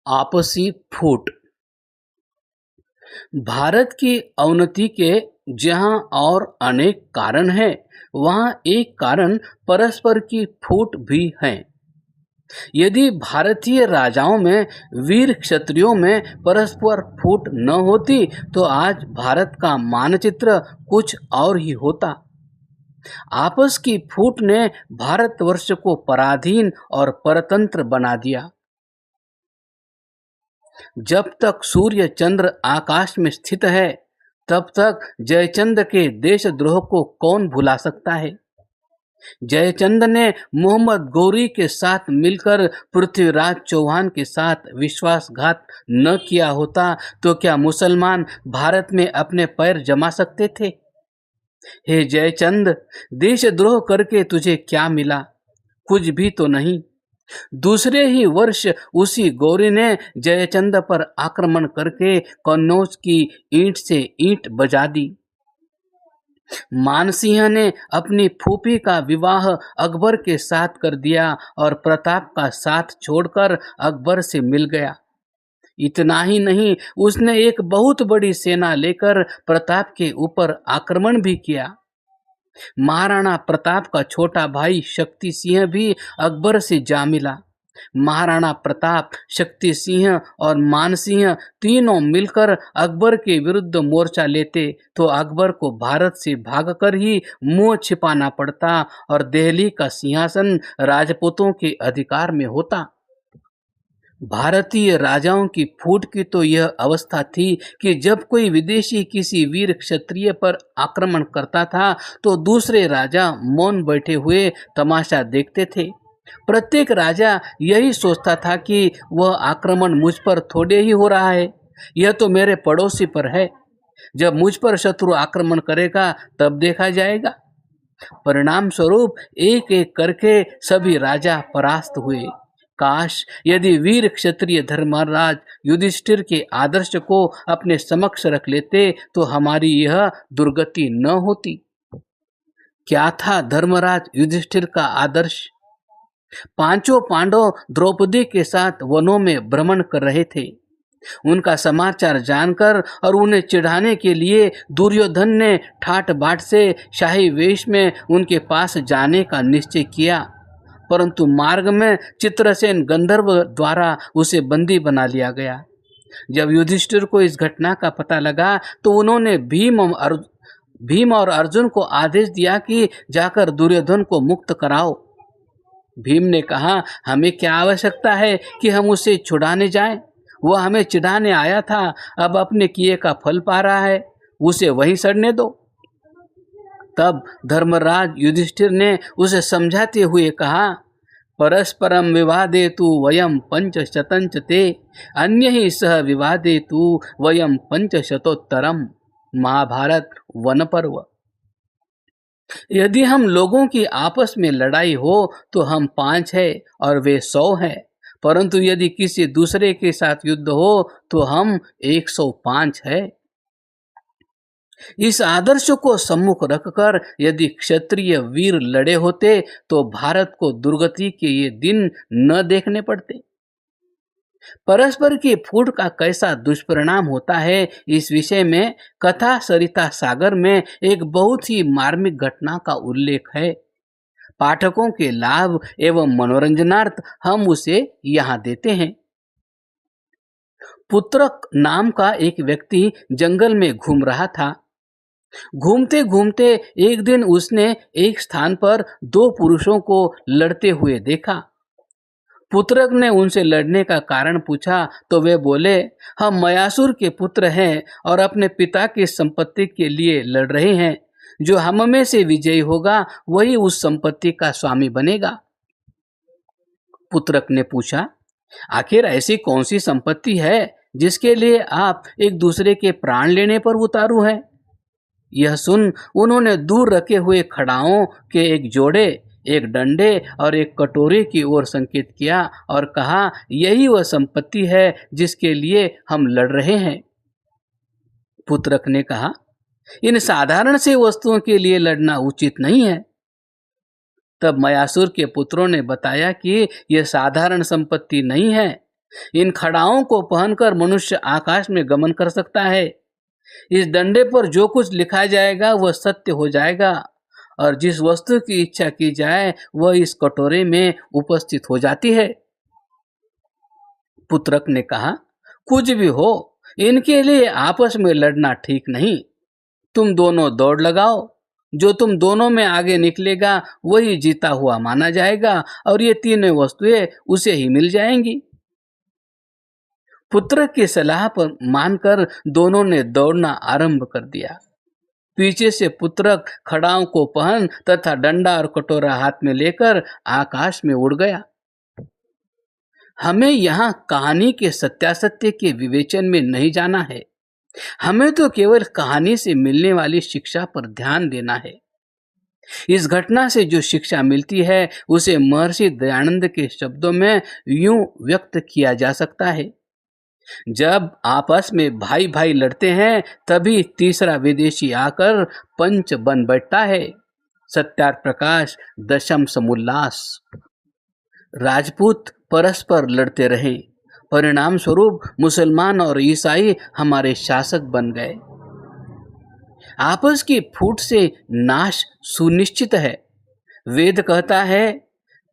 आपसी फूट। भारत की अवनति के जहां और अनेक कारण हैं, वहां एक कारण परस्पर की फूट भी है। यदि भारतीय राजाओं में, वीर क्षत्रियों में परस्पर फूट न होती तो आज भारत का मानचित्र कुछ और ही होता। आपस की फूट ने भारतवर्ष को पराधीन और परतंत्र बना दिया। जब तक सूर्य चंद्र आकाश में स्थित है, तब तक जयचंद के देशद्रोह को कौन भुला सकता है। जयचंद ने मोहम्मद गौरी के साथ मिलकर पृथ्वीराज चौहान के साथ विश्वासघात न किया होता तो क्या मुसलमान भारत में अपने पैर जमा सकते थे। हे जयचंद, देशद्रोह करके तुझे क्या मिला? कुछ भी तो नहीं। दूसरे ही वर्ष उसी गौरी ने जयचंद पर आक्रमण करके कन्नौज की ईंट से ईंट बजा दी। मानसिंह ने अपनी फूफी का विवाह अकबर के साथ कर दिया और प्रताप का साथ छोड़कर अकबर से मिल गया। इतना ही नहीं, उसने एक बहुत बड़ी सेना लेकर प्रताप के ऊपर आक्रमण भी किया। महाराणा प्रताप का छोटा भाई शक्ति सिंह भी अकबर से जा मिला। महाराणा प्रताप, शक्ति सिंह और मानसिंह तीनों मिलकर अकबर के विरुद्ध मोर्चा लेते तो अकबर को भारत से भागकर ही मुंह छिपाना पड़ता और दिल्ली का सिंहासन राजपूतों के अधिकार में होता। भारतीय राजाओं की फूट की तो यह अवस्था थी कि जब कोई विदेशी किसी वीर क्षत्रिय पर आक्रमण करता था तो दूसरे राजा मौन बैठे हुए तमाशा देखते थे। प्रत्येक राजा यही सोचता था कि वह आक्रमण मुझ पर थोड़े ही हो रहा है, यह तो मेरे पड़ोसी पर है। जब मुझ पर शत्रु आक्रमण करेगा तब देखा जाएगा। परिणाम स्वरूप एक एक करके सभी राजा परास्त हुए। काश यदि वीर क्षत्रिय धर्मराज युधिष्ठिर के आदर्श को अपने समक्ष रख लेते तो हमारी यह दुर्गति न होती। क्या था धर्मराज युधिष्ठिर का आदर्श? पांचों पांडव द्रौपदी के साथ वनों में भ्रमण कर रहे थे। उनका समाचार जानकर और उन्हें चिढ़ाने के लिए दुर्योधन ने ठाट बाट से शाही वेश में उनके पास जाने का निश्चय किया, परंतु मार्ग में चित्रसेन गंधर्व द्वारा उसे बंदी बना लिया गया। जब युधिष्ठिर को इस घटना का पता लगा तो उन्होंने भीम और अर्जुन को आदेश दिया कि जाकर दुर्योधन को मुक्त कराओ। भीम ने कहा, हमें क्या आवश्यकता है कि हम उसे छुड़ाने जाएं? वह हमें चिढ़ाने आया था, अब अपने किए का फल पा रहा है, उसे वहीं सड़ने दो। तब धर्मराज युधिष्ठिर ने उसे समझाते हुए कहा, परस्परम विवादेतु वयम पंचशतंच ते अन्य ही सह विवादेतु वयम पंचशतोत्तरम। महाभारत वन पर्व। यदि हम लोगों की आपस में लड़ाई हो तो हम 5 हैं और वे 100 हैं, परंतु यदि किसी दूसरे के साथ युद्ध हो तो हम 105 हैं। इस आदर्श को सम्मुख रखकर यदि क्षत्रिय वीर लड़े होते तो भारत को दुर्गति के ये दिन न देखने पड़ते। परस्पर की फूट का कैसा दुष्परिणाम होता है, इस विषय में कथा सरिता सागर में एक बहुत ही मार्मिक घटना का उल्लेख है। पाठकों के लाभ एवं मनोरंजनार्थ हम उसे यहाँ देते हैं। पुत्रक नाम का एक व्यक्ति जंगल में घूम रहा था। घूमते घूमते एक दिन उसने एक स्थान पर 2 पुरुषों को लड़ते हुए देखा। पुत्रक ने उनसे लड़ने का कारण पूछा तो वे बोले, हम मयासुर के पुत्र हैं और अपने पिता की संपत्ति के लिए लड़ रहे हैं। जो हम में से विजयी होगा वही उस संपत्ति का स्वामी बनेगा। पुत्रक ने पूछा, आखिर ऐसी कौन सी संपत्ति है जिसके लिए आप एक दूसरे के प्राण लेने पर उतारू हैं? यह सुन उन्होंने दूर रखे हुए खड़ाओं के एक जोड़े, एक डंडे और एक कटोरे की ओर संकेत किया और कहा, यही वह संपत्ति है जिसके लिए हम लड़ रहे हैं। पुत्रक ने कहा, इन साधारण से वस्तुओं के लिए लड़ना उचित नहीं है। तब मयासुर के पुत्रों ने बताया कि यह साधारण संपत्ति नहीं है, इन खड़ाओं को पहनकर मनुष्य आकाश में गमन कर सकता है। इस डंडे पर जो कुछ लिखा जाएगा वह सत्य हो जाएगा, और जिस वस्तु की इच्छा की जाए वह इस कटोरे में उपस्थित हो जाती है। पुत्रक ने कहा, कुछ भी हो, इनके लिए आपस में लड़ना ठीक नहीं। तुम दोनों दौड़ लगाओ, जो तुम दोनों में आगे निकलेगा वही जीता हुआ माना जाएगा, और ये तीनों वस्तुएं उसे ही मिल जाएंगी। पुत्र की सलाह पर मानकर दोनों ने दौड़ना आरंभ कर दिया। पीछे से पुत्रक खड़ाओं को पहन तथा डंडा और कटोरा हाथ में लेकर आकाश में उड़ गया। हमें यहाँ कहानी के सत्यासत्य के विवेचन में नहीं जाना है, हमें तो केवल कहानी से मिलने वाली शिक्षा पर ध्यान देना है। इस घटना से जो शिक्षा मिलती है उसे महर्षि दयानंद के शब्दों में यूं व्यक्त किया जा सकता है, जब आपस में भाई भाई लड़ते हैं तभी तीसरा विदेशी आकर पंच बन बैठता है। सत्यार्थ प्रकाश, दशम समुल्लास। राजपूत परस्पर लड़ते रहे, परिणाम स्वरूप मुसलमान और ईसाई हमारे शासक बन गए। आपस की फूट से नाश सुनिश्चित है। वेद कहता है,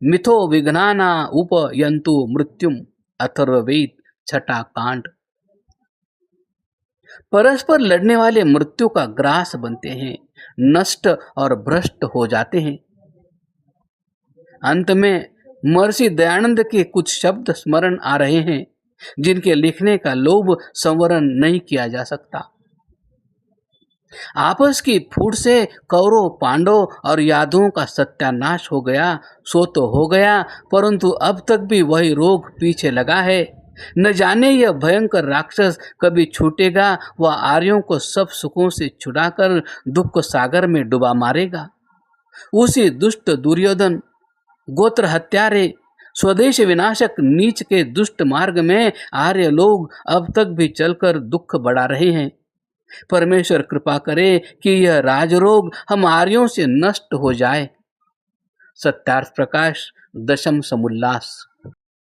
मिथो विघ्नाना उपयन्तु मृत्युम, अथर्ववेद छठा कांड। परस्पर लड़ने वाले मृत्यु का ग्रास बनते हैं, नष्ट और भ्रष्ट हो जाते हैं। अंत में महर्षि दयानंद के कुछ शब्द स्मरण आ रहे हैं, जिनके लिखने का लोभ संवरण नहीं किया जा सकता। आपस की फूट से कौरव, पांडव और यादवों का सत्यानाश हो गया, सो तो हो गया, परंतु अब तक भी वही रोग पीछे लगा है। न जाने यह भयंकर राक्षस कभी छूटेगा व आर्यों को सब सुखों से छुड़ाकर दुख सागर में डुबा मारेगा। उसी दुष्ट दुर्योधन, गोत्र हत्यारे, स्वदेश विनाशक नीच के दुष्ट मार्ग में आर्य लोग अब तक भी चलकर दुख बढ़ा रहे हैं। परमेश्वर कृपा करे कि यह राजरोग हम आर्यों से नष्ट हो जाए। सत्यार्थ प्रकाश, दशम समुल्लास।